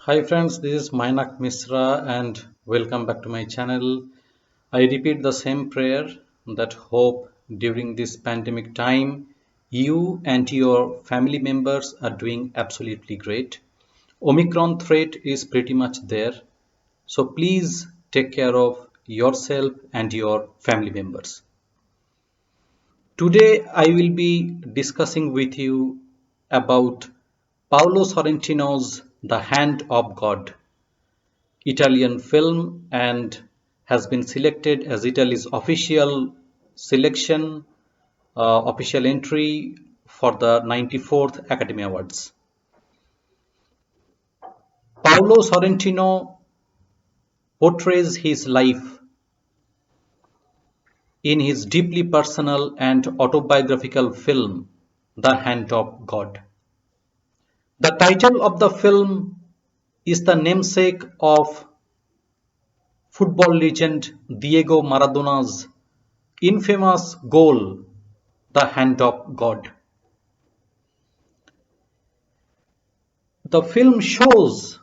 Hi friends, this is Mainak Misra and welcome back to my channel. I repeat the same prayer that hope during this pandemic time you and your family members are doing absolutely great. Omicron threat is pretty much there, so please take care of yourself and your family members. Today I will be discussing with you about Paolo Sorrentino's The Hand of God, Italian film, and has been selected as Italy's selection, official entry for the 94th Academy Awards. Paolo Sorrentino portrays his life in his deeply personal and autobiographical film, The Hand of God. The title of the film is the namesake of football legend Diego Maradona's infamous goal, The Hand of God. The film shows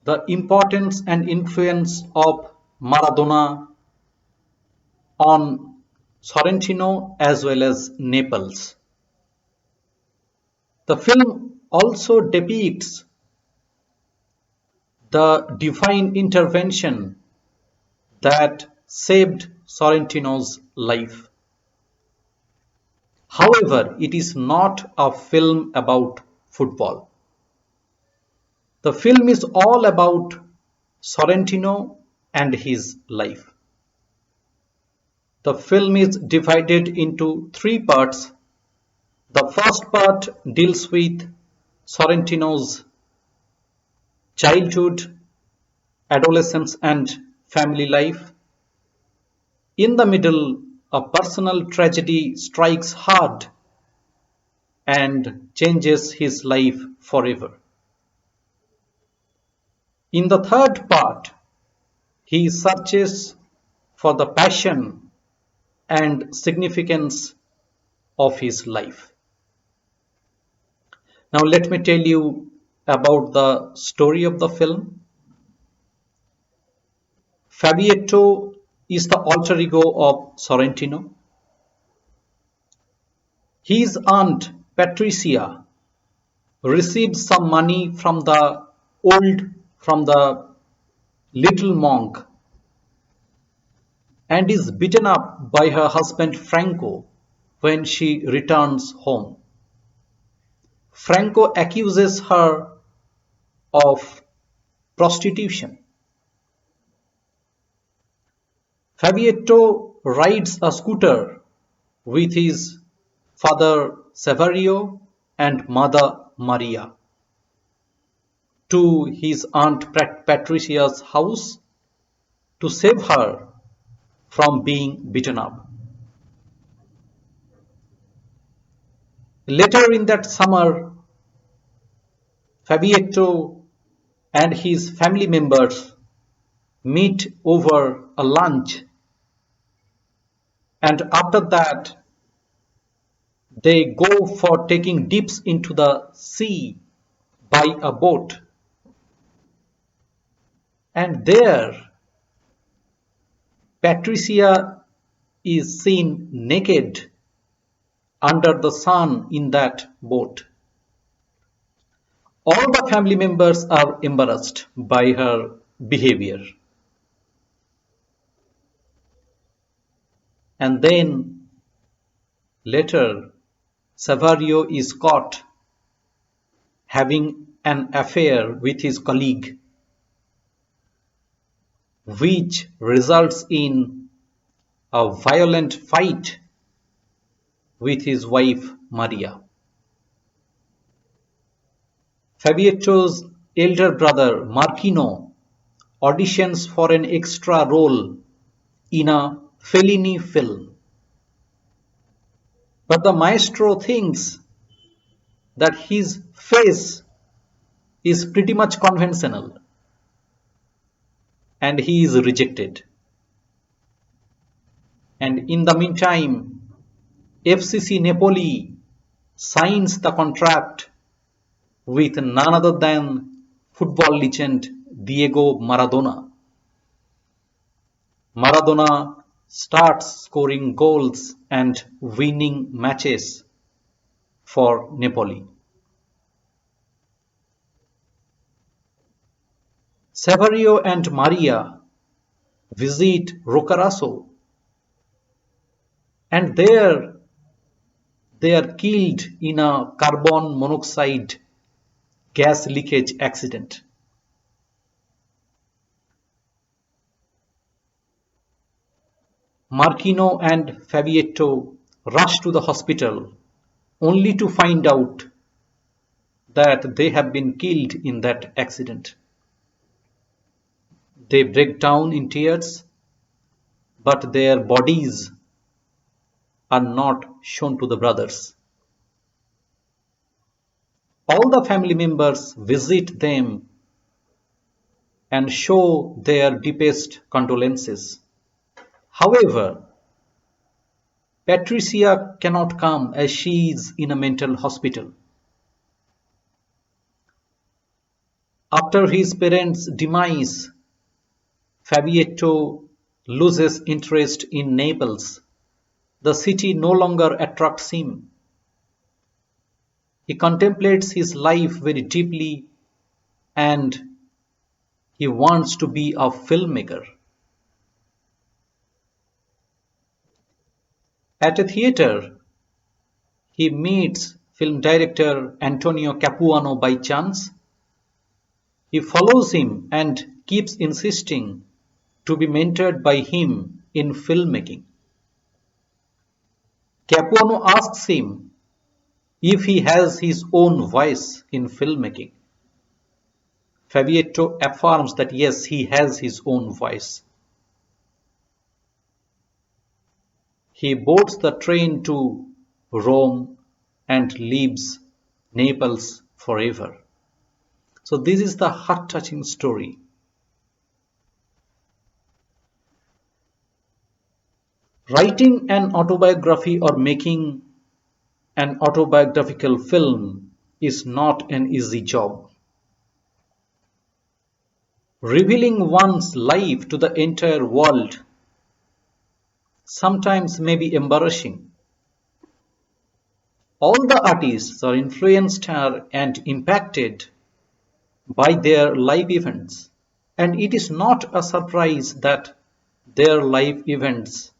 the importance and influence of Maradona on Sorrentino as well as Naples. The film also depicts the divine intervention that saved Sorrentino's life. However, it is not a film about football. The film is all about Sorrentino and his life. The film is divided into three parts. The first part deals with Sorrentino's childhood, adolescence, and family life. In the middle, a personal tragedy strikes hard and changes his life forever. In the third part, he searches for the passion and significance of his life. Now, let me tell you about the story of the film. Fabietto is the alter ego of Sorrentino. His aunt Patricia receives some money from the little monk and is beaten up by her husband Franco when she returns home. Franco accuses her of prostitution. Fabietto rides a scooter with his father Saverio and mother Maria to his aunt Patricia's house to save her from being beaten up. Later in that summer, Fabietto and his family members meet over a lunch, and after that they go for taking dips into the sea by a boat. And there Patricia is seen naked under the sun in that boat. All the family members are embarrassed by her behavior. And then later, Saverio is caught having an affair with his colleague, which results in a violent fight with his wife Maria. Fabietto's elder brother Marchino auditions for an extra role in a Fellini film. But the maestro thinks that his face is pretty much conventional and he is rejected. And in the meantime, FCC Napoli signs the contract with none other than football legend Diego Maradona. Maradona starts scoring goals and winning matches for Napoli. Saverio and Maria visit Roccaraso, and there they are killed in a carbon monoxide gas leakage accident. Marchino and Fabietto rush to the hospital only to find out that they have been killed in that accident. They break down in tears, but their bodies are not shown to the brothers. All the family members visit them and show their deepest condolences. However, Patricia cannot come as she is in a mental hospital. After his parents' demise, Fabietto loses interest in Naples. The city no longer attracts him. He contemplates his life very deeply and he wants to be a filmmaker. At a theater, he meets film director Antonio Capuano by chance. He follows him and keeps insisting to be mentored by him in filmmaking. Capuano asks him if he has his own voice in filmmaking. Fabietto affirms that yes, he has his own voice. He boards the train to Rome and leaves Naples forever. So this is the heart-touching story. Writing an autobiography or making an autobiographical film is not an easy job. Revealing one's life to the entire world sometimes may be embarrassing. All the artists are influenced and impacted by their life events, and it is not a surprise that their life events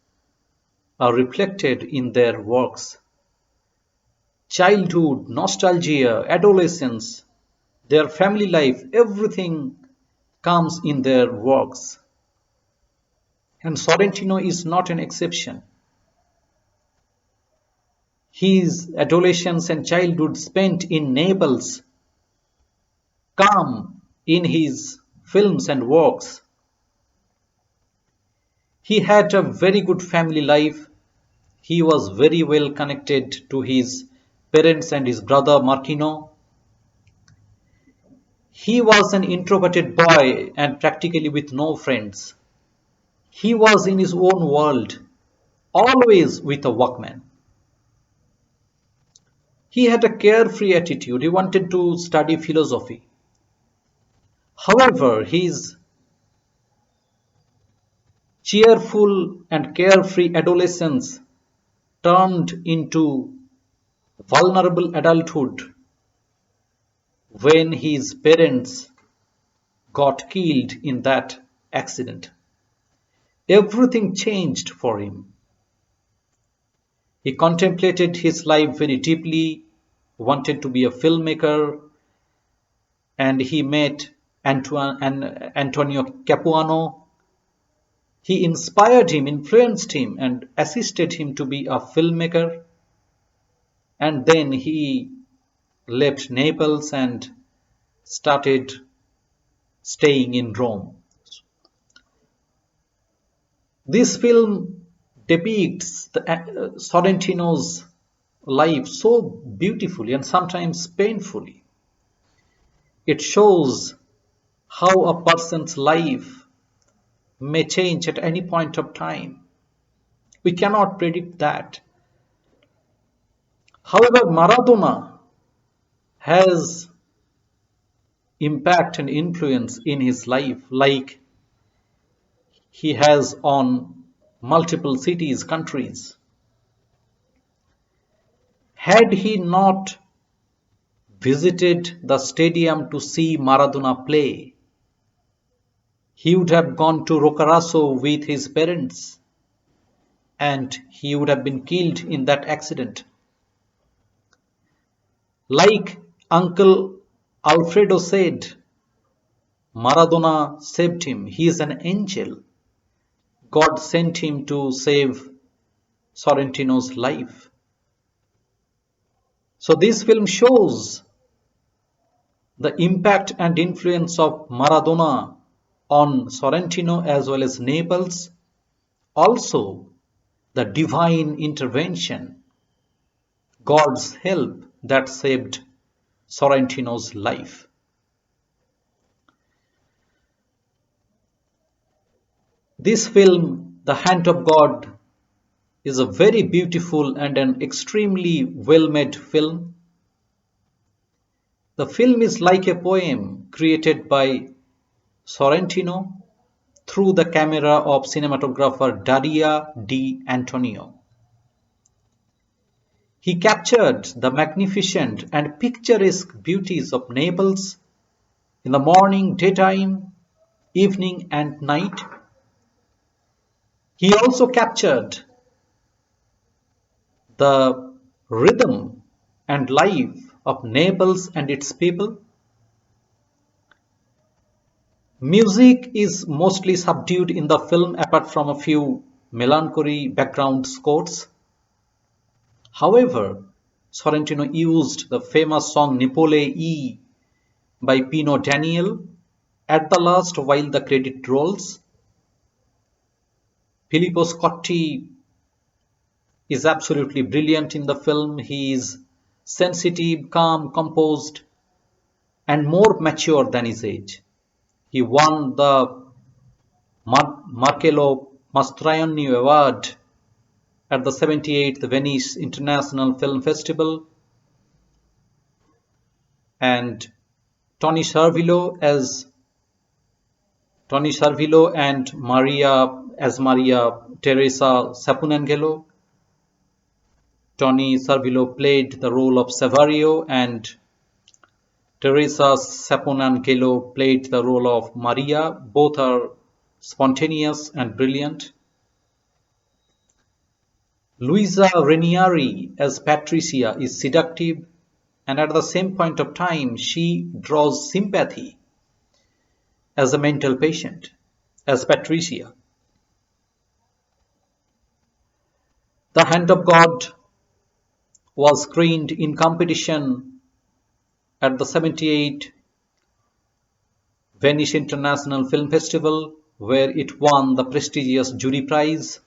are reflected in their works. Childhood, nostalgia, adolescence, their family life, everything comes in their works. And Sorrentino is not an exception. His adolescence and childhood spent in Naples come in his films and works. He had a very good family life. He was very well connected to his parents and his brother Martino. He was an introverted boy and practically with no friends. He was in his own world, always with a Walkman. He had a carefree attitude. He wanted to study philosophy. However, his cheerful and carefree adolescence turned into vulnerable adulthood when his parents got killed in that accident. Everything changed for him. He contemplated his life very deeply, wanted to be a filmmaker, and he met Antonio Capuano. He inspired him, influenced him, and assisted him to be a filmmaker. And then he left Naples and started staying in Rome. This film depicts Sorrentino's life so beautifully and sometimes painfully. It shows how a person's life may change at any point of time. We cannot predict that. However, Maradona has impact and influence in his life like he has on multiple cities, countries. Had he not visited the stadium to see Maradona play, he would have gone to Roccaraso with his parents and he would have been killed in that accident. Like Uncle Alfredo said, Maradona saved him. He is an angel. God sent him to save Sorrentino's life. So this film shows the impact and influence of Maradona on Sorrentino as well as Naples. Also, the divine intervention, God's help that saved Sorrentino's life. This film, The Hand of God, is a very beautiful and an extremely well-made film. The film is like a poem created by Sorrentino through the camera of cinematographer Daria Di Antonio. He captured the magnificent and picturesque beauties of Naples in the morning, daytime, evening and night. He also captured the rhythm and life of Naples and its people. Music is mostly subdued in the film apart from a few melancholy background scores. However, Sorrentino used the famous song Nipole E by Pino Daniel at the last while the credit rolls. Filippo Scotti is absolutely brilliant in the film. He is sensitive, calm, composed, and more mature than his age. He won the Marcello Mastroianni Award at the 78th Venice International Film Festival, and Tony Servillo and Maria Teresa Sapunangelo. Tony Servillo played the role of Savario and Teresa Sapunangelo played the role of Maria. Both are spontaneous and brilliant. Luisa Ranieri as Patricia is seductive, and at the same point of time she draws sympathy as a mental patient, as Patricia. The Hand of God was screened in competition at the 78 Venice International Film Festival, where it won the prestigious jury prize.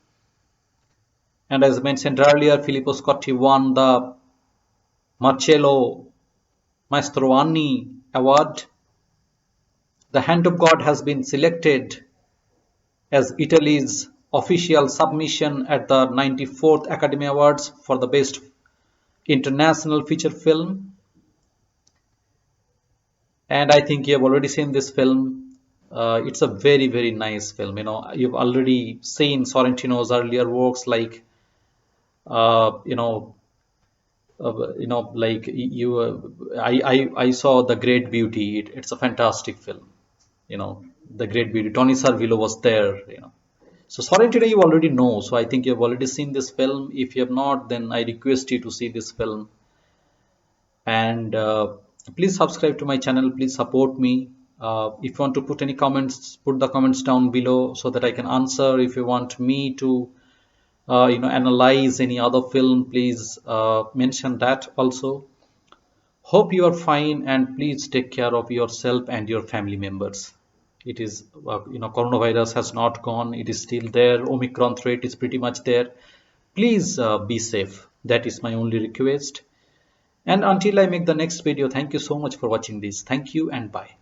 And as mentioned earlier, Filippo Scotti won the Marcello Mastroianni Award. The Hand of God has been selected as Italy's official submission at the 94th Academy Awards for the Best International Feature Film. And I think you have already seen this film. It's a very, very nice film. You've already seen Sorrentino's earlier works like, like I saw The Great Beauty. It's a fantastic film. The Great Beauty. Tony Servillo was there. So Sorrentino you already know. So I think you've already seen this film. If you have not, then I request you to see this film. And please subscribe to my channel. Please support me. If you want to put any comments, put the comments down below so that I can answer. If you want me to analyze any other film, please mention that also. Hope you are fine, and please take care of yourself and your family members. It is coronavirus has not gone. It is still there. Omicron threat is pretty much there. Please be safe. That is my only request. And until I make the next video, thank you so much for watching this. Thank you and bye.